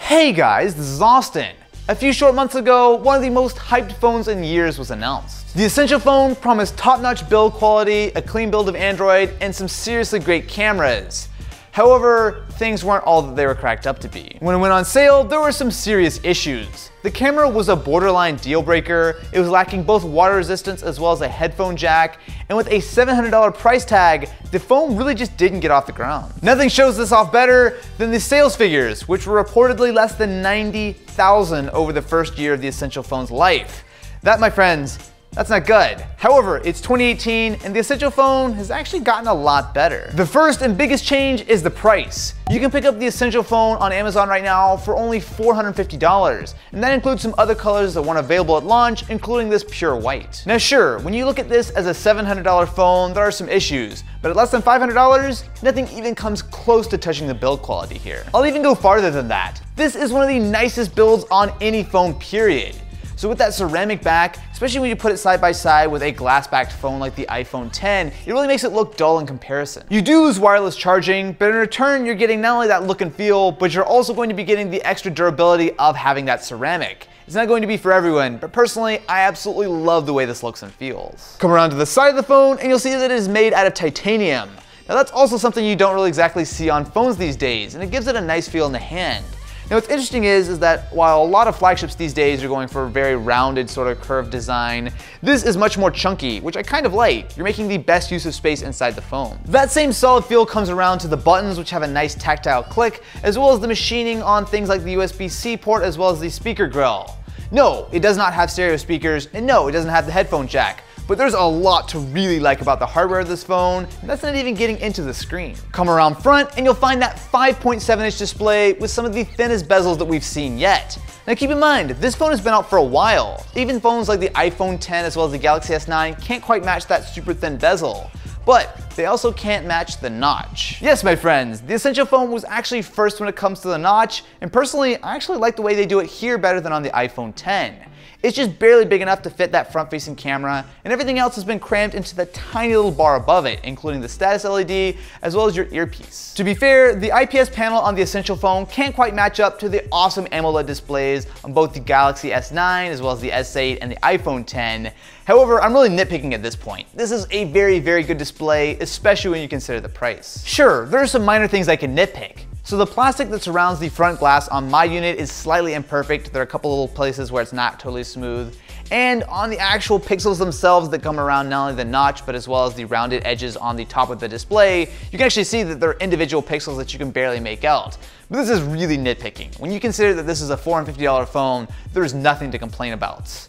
Hey guys, this is Austin. A few short months ago, one of the most hyped phones in years was announced. The Essential phone promised top-notch build quality, a clean build of Android, and some seriously great cameras. However, things weren't all that they were cracked up to be. When it went on sale, there were some serious issues. The camera was a borderline deal breaker, it was lacking both water resistance as well as a headphone jack, and with a $700 price tag, the phone really just didn't get off the ground. Nothing shows this off better than the sales figures, which were reportedly less than 90,000 over the first year of the Essential phone's life. That, my friends, that's not good. However, it's 2018 and the Essential phone has actually gotten a lot better. The first and biggest change is the price. You can pick up the Essential phone on Amazon right now for only $450, and that includes some other colors that weren't available at launch, including this pure white. Now sure, when you look at this as a $700 phone, there are some issues, but at less than $500, nothing even comes close to touching the build quality here. I'll even go farther than that. This is one of the nicest builds on any phone, period. So with that ceramic back, especially when you put it side by side with a glass-backed phone like the iPhone 10, it really makes it look dull in comparison. You do lose wireless charging, but in return you're getting not only that look and feel, but you're also going to be getting the extra durability of having that ceramic. It's not going to be for everyone, but personally, I absolutely love the way this looks and feels. Come around to the side of the phone and you'll see that it is made out of titanium. Now that's also something you don't really exactly see on phones these days, and it gives it a nice feel in the hand. Now what's interesting is that while a lot of flagships these days are going for a very rounded sort of curved design, this is much more chunky, which I kind of like. You're making the best use of space inside the phone. That same solid feel comes around to the buttons, which have a nice tactile click, as well as the machining on things like the USB-C port as well as the speaker grill. No, it does not have stereo speakers, and no, it doesn't have the headphone jack. But there's a lot to really like about the hardware of this phone, and that's not even getting into the screen. Come around front and you'll find that 5.7-inch display with some of the thinnest bezels that we've seen yet. Now keep in mind, this phone has been out for a while. Even phones like the iPhone 10 as well as the Galaxy S9 can't quite match that super thin bezel. But they also can't match the notch. Yes, my friends, the Essential phone was actually first when it comes to the notch, and personally, I actually like the way they do it here better than on the iPhone 10. It's just barely big enough to fit that front-facing camera, and everything else has been crammed into the tiny little bar above it, including the status LED as well as your earpiece. To be fair, the IPS panel on the Essential phone can't quite match up to the awesome AMOLED displays on both the Galaxy S9 as well as the S8 and the iPhone 10. However, I'm really nitpicking at this point. This is a very, very good display, especially when you consider the price. Sure, there are some minor things I can nitpick. So the plastic that surrounds the front glass on my unit is slightly imperfect. There are a couple little places where it's not totally smooth. And on the actual pixels themselves that come around not only the notch, but as well as the rounded edges on the top of the display, you can actually see that there are individual pixels that you can barely make out. But this is really nitpicking. When you consider that this is a $450 phone, there's nothing to complain about.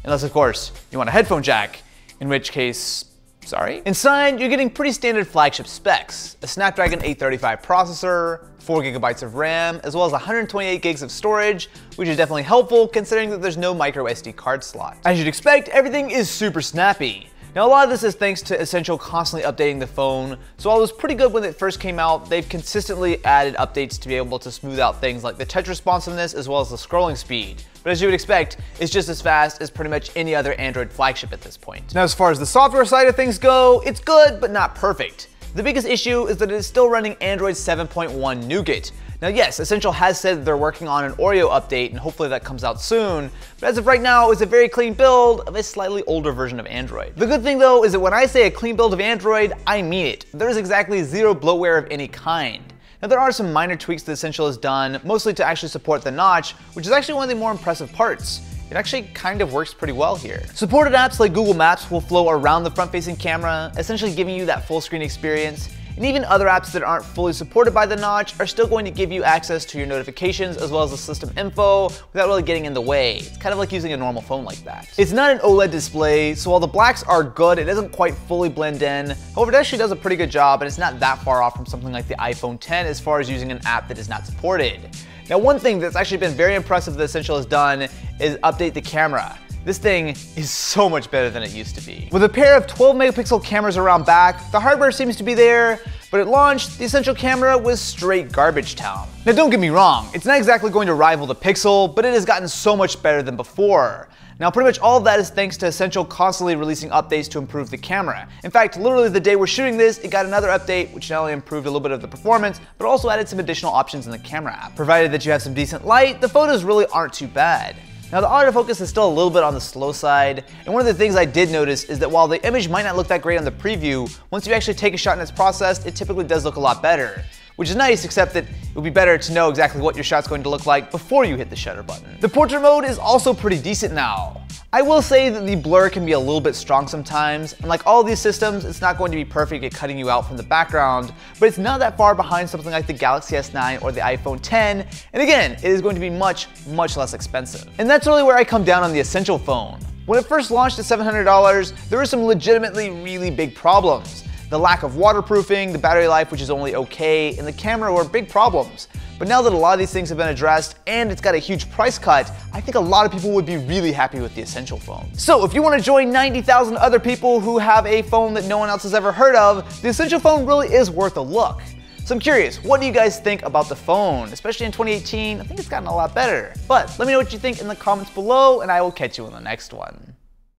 Unless, of course, you want a headphone jack, in which case, sorry. Inside, you're getting pretty standard flagship specs. A Snapdragon 835 processor, 4 GB of RAM, as well as 128 gigs of storage, which is definitely helpful considering that there's no micro SD card slot. As you'd expect, everything is super snappy. Now a lot of this is thanks to Essential constantly updating the phone, so while it was pretty good when it first came out, they've consistently added updates to be able to smooth out things like the touch responsiveness as well as the scrolling speed. But as you would expect, it's just as fast as pretty much any other Android flagship at this point. Now as far as the software side of things go, it's good but not perfect. The biggest issue is that it is still running Android 7.1 Nougat. Now yes, Essential has said that they're working on an Oreo update and hopefully that comes out soon, but as of right now, it's a very clean build of a slightly older version of Android. The good thing though is that when I say a clean build of Android, I mean it. There's exactly zero bloatware of any kind. Now there are some minor tweaks that Essential has done, mostly to actually support the notch, which is actually one of the more impressive parts. It actually kind of works pretty well here. Supported apps like Google Maps will flow around the front-facing camera, essentially giving you that full screen experience. And even other apps that aren't fully supported by the notch are still going to give you access to your notifications as well as the system info without really getting in the way. It's kind of like using a normal phone like that. It's not an OLED display, so while the blacks are good, it doesn't quite fully blend in. However, it actually does a pretty good job, and it's not that far off from something like the iPhone 10 as far as using an app that is not supported. Now, one thing that's actually been very impressive that Essential has done is update the camera. This thing is so much better than it used to be. With a pair of 12 megapixel cameras around back, the hardware seems to be there, but But at launch, the Essential camera was straight garbage town. Now don't get me wrong, it's not exactly going to rival the Pixel, but it has gotten so much better than before. Now pretty much all of that is thanks to Essential constantly releasing updates to improve the camera. In fact, literally the day we're shooting this, it got another update which not only improved a little bit of the performance, but also added some additional options in the camera app. Provided that you have some decent light, the photos really aren't too bad. Now the autofocus is still a little bit on the slow side, and one of the things I did notice is that while the image might not look that great on the preview, once you actually take a shot and it's processed, it typically does look a lot better. Which is nice, except that it would be better to know exactly what your shot's going to look like before you hit the shutter button. The portrait mode is also pretty decent now. I will say that the blur can be a little bit strong sometimes, and like all of these systems, it's not going to be perfect at cutting you out from the background, but it's not that far behind something like the Galaxy S9 or the iPhone X, and again, it is going to be much, much less expensive. And that's really where I come down on the Essential phone. When it first launched at $700, there were some legitimately really big problems. The lack of waterproofing, the battery life, which is only okay, and the camera were big problems. But now that a lot of these things have been addressed and it's got a huge price cut, I think a lot of people would be really happy with the Essential phone. So if you want to join 90,000 other people who have a phone that no one else has ever heard of, the Essential phone really is worth a look. So I'm curious, what do you guys think about the phone? Especially in 2018, I think it's gotten a lot better. But let me know what you think in the comments below, and I will catch you in the next one.